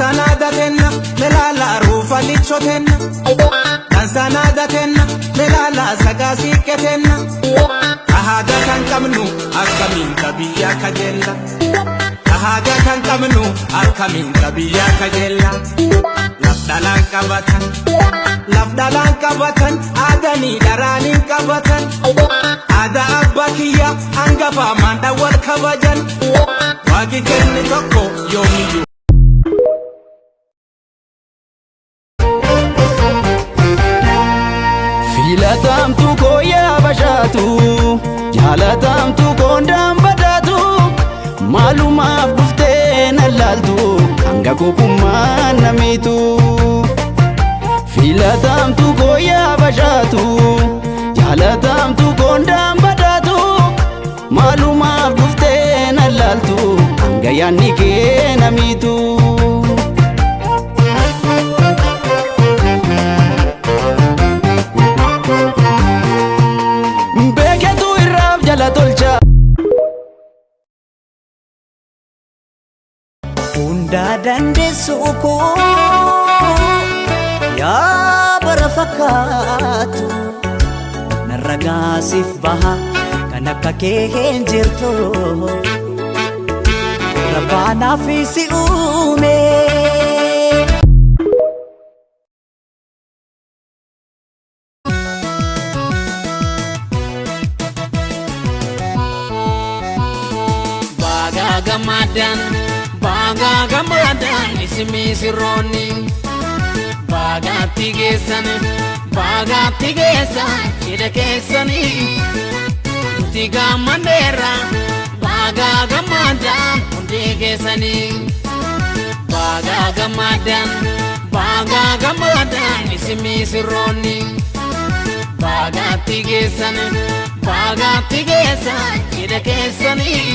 Dansanadatenna melala rufa lichotenna Dansanadatenna melala sagasiketenna Ahada kan kamnu akamin kabiya kajella Ahada kan kamnu akamin kabiya kajella Lafdalan kabatan adani daranin kabatan Ada abbakiya angafa manda wal kabajan Wagi kenni tokko yomiyu Filatamtu koya bashatu Jalatamtu kondam badatu Malumaf dufte nalaltu Anga kokuma namitu Filatamtu koya bashatu Jalatamtu kondam badatu Malumaf dufte nalaltu Anga yanni ke namitu Hunda dandeessuuko yaa bara fakkaatu narra gaasiif baha kan akka kee hin jirtu rabbaanaaf si uume. Baga gamadan ismi sirroni Baga tigesan kida kesani Tiga mandera Baga gamadan undi kesani Baga gamadan ismi sirroni Baga tigesan kida kesani